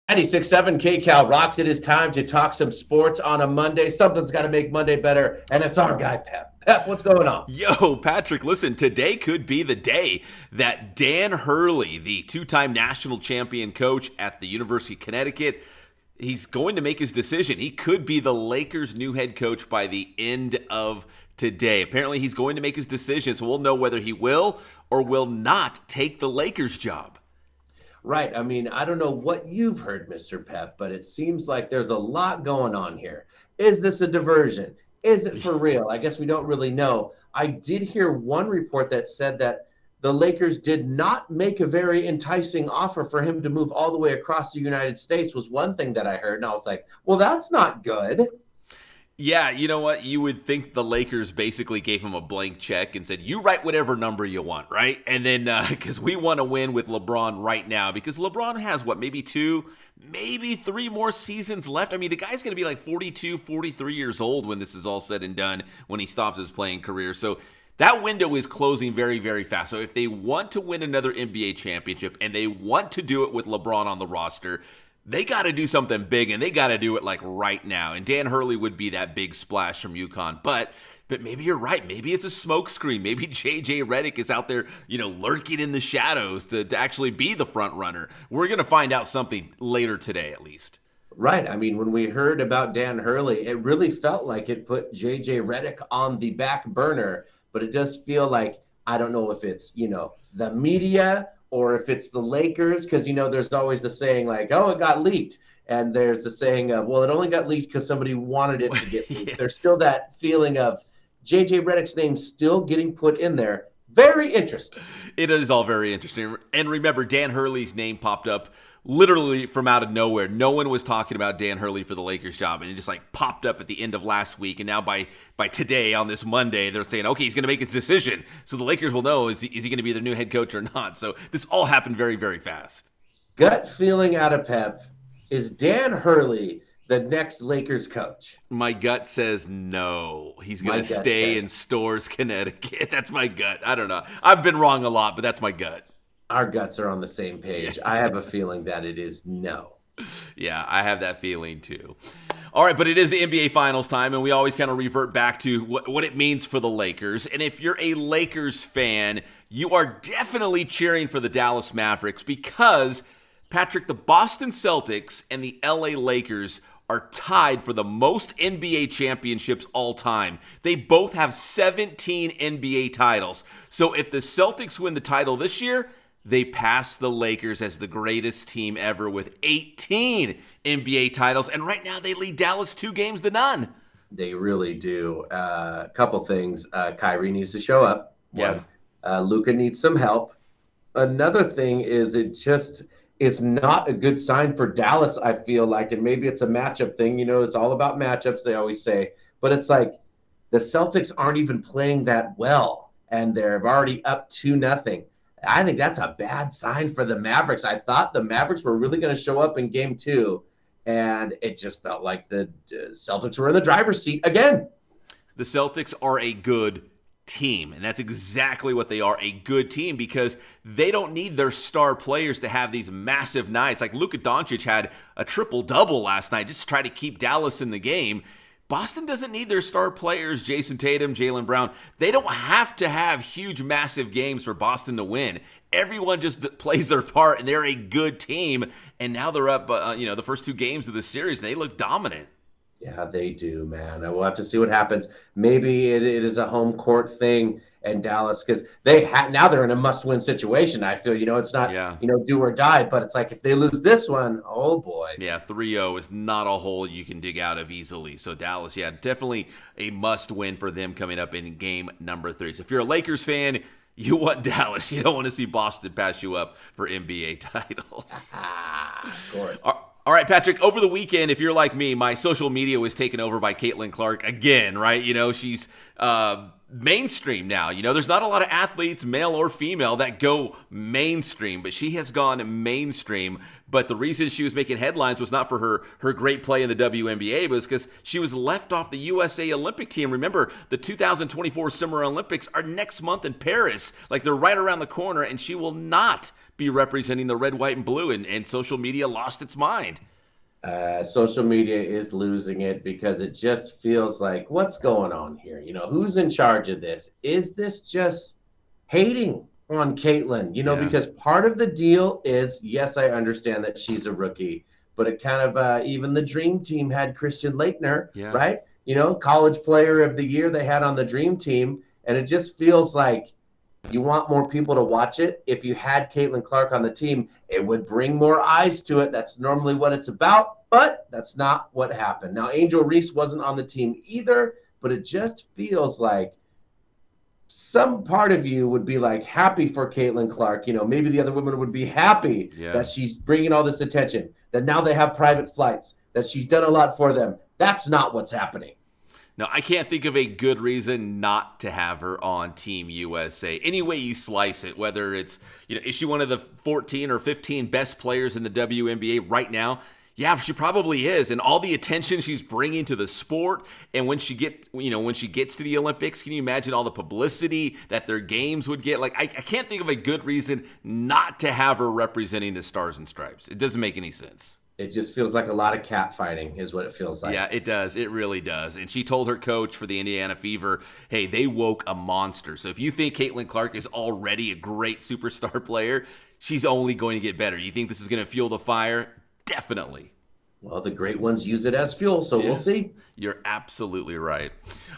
96.7 KCAL rocks. It is time to talk some sports on a Monday. Something's got to make Monday better, and it's our guy, Pep. Pep, what's going on? Yo, Patrick, listen, today could be the day that Dan Hurley, the two-time national champion coach at the University of Connecticut, he's going to make his decision. He could be the Lakers' new head coach by the end of today. Apparently, he's going to make his decision, so we'll know whether he will or will not take the Lakers' job. Right. I mean, I don't know what you've heard, Mr. Pep, but it seems like there's a lot going on here. Is this a diversion? Is it for real? I guess we don't really know. I did hear one report that said that the Lakers did not make a very enticing offer for him to move all the way across the United States, was one thing that I heard. And I was like, well, that's not good. Yeah, you know what? You would think the Lakers basically gave him a blank check and said, you write whatever number you want, right? And then, because we want to win with LeBron right now, because LeBron has, maybe 2, maybe 3 more seasons left. I mean, the guy's going to be like 42, 43 years old when this is all said and done, when he stops his playing career. So that window is closing very, very fast. So if they want to win another NBA championship and they want to do it with LeBron on the roster, they got to do something big, and they got to do it like right now. And Dan Hurley would be that big splash from UConn. But maybe you're right. Maybe it's a smokescreen. Maybe J.J. Redick is out there, lurking in the shadows to actually be the front runner. We're going to find out something later today, at least. Right. I mean, when we heard about Dan Hurley, it really felt like it put J.J. Redick on the back burner. But it does feel like, I don't know if it's, the media or if it's the Lakers, because, there's always the saying like, oh, it got leaked. And there's the saying of, well, it only got leaked because somebody wanted it to get leaked. Yes. There's still that feeling of J.J. Redick's name still getting put in there. Very interesting. It is all very interesting. And remember, Dan Hurley's name popped up literally from out of nowhere. No one was talking about Dan Hurley for the Lakers job, and it just popped up at the end of last week. And now by today, on this Monday, they're saying, okay, he's going to make his decision. So the Lakers will know, is he going to be the new head coach or not? So this all happened very, very fast. Gut feeling out of Pep, is Dan Hurley the next Lakers coach? My gut says no. He's going to stay in Storrs, Connecticut. That's my gut. I don't know. I've been wrong a lot, but that's my gut. Our guts are on the same page. I have a feeling that it is no. Yeah, I have that feeling too. All right, but it is the NBA Finals time, and we always kind of revert back to what it means for the Lakers. And if you're a Lakers fan, you are definitely cheering for the Dallas Mavericks because, Patrick, the Boston Celtics and the LA Lakers are tied for the most NBA championships all time. They both have 17 NBA titles. So if the Celtics win the title this year, they pass the Lakers as the greatest team ever with 18 NBA titles. And right now they lead Dallas 2-0 none. They really do. A couple things. Kyrie needs to show up. Yeah. Luka needs some help. Another thing is it just is not a good sign for Dallas, I feel like. And maybe it's a matchup thing. It's all about matchups, they always say. But it's like the Celtics aren't even playing that well. And they're already up 2-0. I think that's a bad sign for the Mavericks. I thought the Mavericks were really going to show up in game 2, and it just felt like the Celtics were in the driver's seat again. The Celtics are a good team, and that's exactly what they are, a good team, because they don't need their star players to have these massive nights. Like Luka Doncic had a triple-double last night just to try to keep Dallas in the game. Boston doesn't need their star players, Jason Tatum, Jaylen Brown. They don't have to have huge, massive games for Boston to win. Everyone just plays their part, and they're a good team. And now they're up, the first 2 games of the series, and they look dominant. Yeah, they do, man. We'll have to see what happens. Maybe it is a home court thing in Dallas because now they're in a must-win situation. I feel, it's not, do or die, but it's like if they lose this one, oh boy. Yeah, 3-0 is not a hole you can dig out of easily. So Dallas, yeah, definitely a must-win for them coming up in game number 3. So if you're a Lakers fan, you want Dallas. You don't want to see Boston pass you up for NBA titles. Of course. All right, Patrick, over the weekend, if you're like me, my social media was taken over by Caitlin Clark again, right? She's mainstream now. There's not a lot of athletes, male or female, that go mainstream, but she has gone mainstream. But the reason she was making headlines was not for her great play in the WNBA, but it was because she was left off the USA Olympic team. Remember, the 2024 Summer Olympics are next month in Paris. Like, they're right around the corner, and she will not be representing the red, white, and blue, and social media lost its mind. Social media is losing it because it just feels like, what's going on here? Who's in charge of this? Is this just hating on Caitlin? Because part of the deal is, yes, I understand that she's a rookie, but it kind of, even the Dream Team had Christian Laettner, right? College player of the year they had on the Dream Team. And it just feels like you want more people to watch it. If you had Caitlin Clark on the team, it would bring more eyes to it. That's normally what it's about, but that's not what happened. Now, Angel Reese wasn't on the team either, but it just feels like some part of you would be like happy for Caitlin Clark. Maybe the other women would be happy that she's bringing all this attention, that now they have private flights, that she's done a lot for them. That's not what's happening. No, I can't think of a good reason not to have her on Team USA. Any way you slice it, whether it's, is she one of the 14 or 15 best players in the WNBA right now? Yeah, she probably is. And all the attention she's bringing to the sport, and when she gets to the Olympics, can you imagine all the publicity that their games would get? Like, I can't think of a good reason not to have her representing the Stars and Stripes. It doesn't make any sense. It just feels like a lot of cat fighting is what it feels like. Yeah, it does. It really does. And she told her coach for the Indiana Fever, hey, they woke a monster. So if you think Caitlin Clark is already a great superstar player, she's only going to get better. You think this is going to fuel the fire? Definitely. Well, the great ones use it as fuel, so we'll see. You're absolutely right.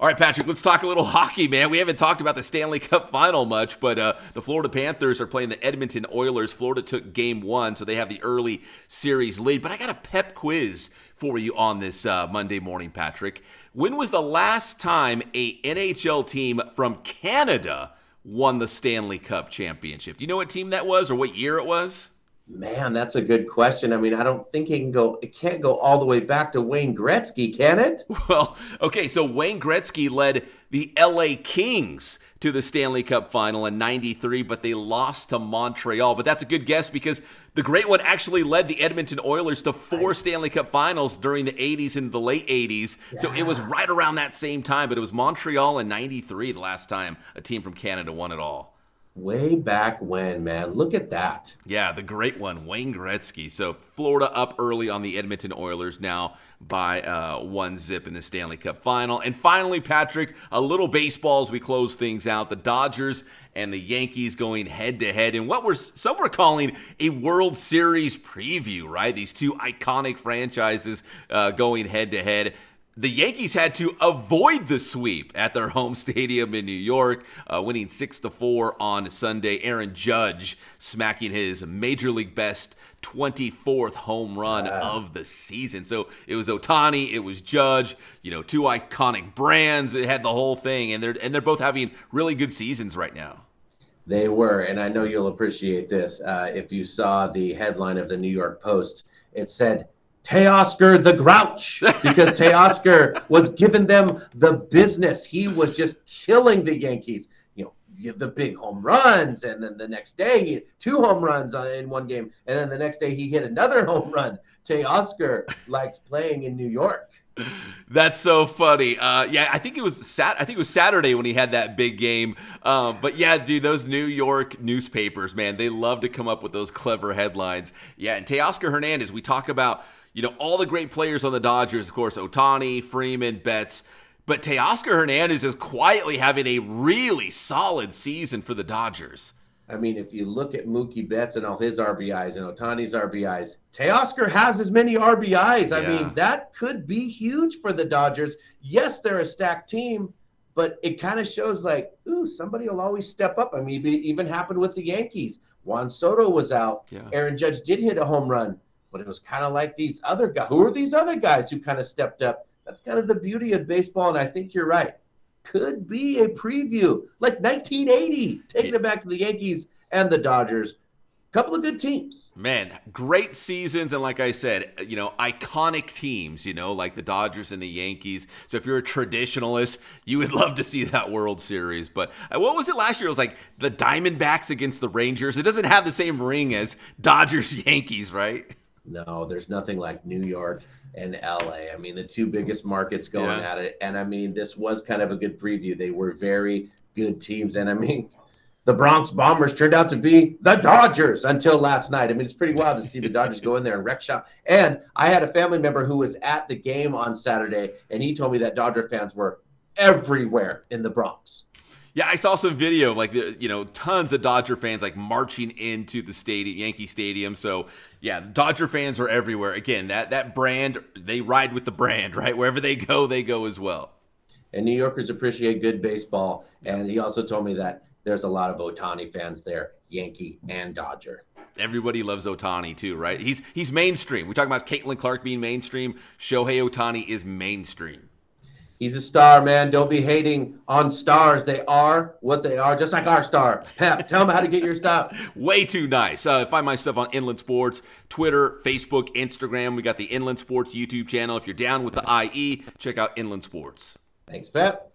All right, Patrick, let's talk a little hockey, man. We haven't talked about the Stanley Cup final much, but the Florida Panthers are playing the Edmonton Oilers. Florida took game 1, so they have the early series lead. But I got a pep quiz for you on this Monday morning, Patrick. When was the last time a NHL team from Canada won the Stanley Cup championship? Do you know what team that was or what year it was? Man, that's a good question. I mean, I don't think it can't go all the way back to Wayne Gretzky, can it? Well, okay, so Wayne Gretzky led the LA Kings to the Stanley Cup final in 93, but they lost to Montreal. But that's a good guess because the great one actually led the Edmonton Oilers to 4 Stanley Cup finals during the 80s and the late 80s. Yeah. So it was right around that same time, but it was Montreal in 93 the last time a team from Canada won it all. Way back when, man. Look at that. Yeah, the great one, Wayne Gretzky. So Florida up early on the Edmonton Oilers now by 1-0 in the Stanley Cup final. And finally, Patrick, a little baseball as we close things out. The Dodgers and the Yankees going head-to-head in what some were calling a World Series preview, right? These two iconic franchises going head-to-head. The Yankees had to avoid the sweep at their home stadium in New York, winning 6-4 on Sunday. Aaron Judge smacking his Major League best 24th home run of the season. So it was Ohtani, it was Judge, two iconic brands. It had the whole thing, and they're both having really good seasons right now. They were, and I know you'll appreciate this. If you saw the headline of the New York Post, it said, Teoscar the Grouch, because Teoscar was giving them the business. He was just killing the Yankees. The big home runs, and then the next day he hit 2 home runs in one game, and then the next day he hit another home run. Teoscar likes playing in New York. That's so funny. I think it was Saturday when he had that big game. But yeah, dude, those New York newspapers, man, they love to come up with those clever headlines. Yeah, and Teoscar Hernandez, we talk about, all the great players on the Dodgers, of course, Ohtani, Freeman, Betts. But Teoscar Hernandez is quietly having a really solid season for the Dodgers. I mean, if you look at Mookie Betts and all his RBIs and Ohtani's RBIs, Teoscar has as many RBIs. I mean, that could be huge for the Dodgers. Yes, they're a stacked team, but it kind of shows like, somebody will always step up. I mean, it even happened with the Yankees. Juan Soto was out. Yeah. Aaron Judge did hit a home run, but it was kind of like these other guys. Who are these other guys who kind of stepped up? That's kind of the beauty of baseball, and I think you're right. Could be a preview, like 1980, taking it back to the Yankees and the Dodgers. couple of good teams. Man, great seasons, and like I said, iconic teams, like the Dodgers and the Yankees. So if you're a traditionalist, you would love to see that World Series. But what was it last year? It was like the Diamondbacks against the Rangers. It doesn't have the same ring as Dodgers-Yankees, right? No, there's nothing like New York and LA. I mean, the two biggest markets going at it. And I mean, this was kind of a good preview. They were very good teams. And I mean, the Bronx Bombers turned out to be the Dodgers until last night. I mean, it's pretty wild to see the Dodgers go in there and wreck shop. And I had a family member who was at the game on Saturday, and he told me that Dodger fans were everywhere in the Bronx. Yeah, I saw some video of tons of Dodger fans like marching into the stadium, Yankee Stadium. So yeah, Dodger fans are everywhere. Again, that brand, they ride with the brand, right? Wherever they go as well. And New Yorkers appreciate good baseball. And he also told me that there's a lot of Ohtani fans there, Yankee and Dodger. Everybody loves Ohtani too, right? He's mainstream. We talk about Caitlin Clark being mainstream. Shohei Ohtani is mainstream. He's a star, man. Don't be hating on stars. They are what they are, just like our star. Pep, tell them how to get your stuff. Way too nice. Find my stuff on Inland Sports, Twitter, Facebook, Instagram. We got the Inland Sports YouTube channel. If you're down with the IE, check out Inland Sports. Thanks, Pep.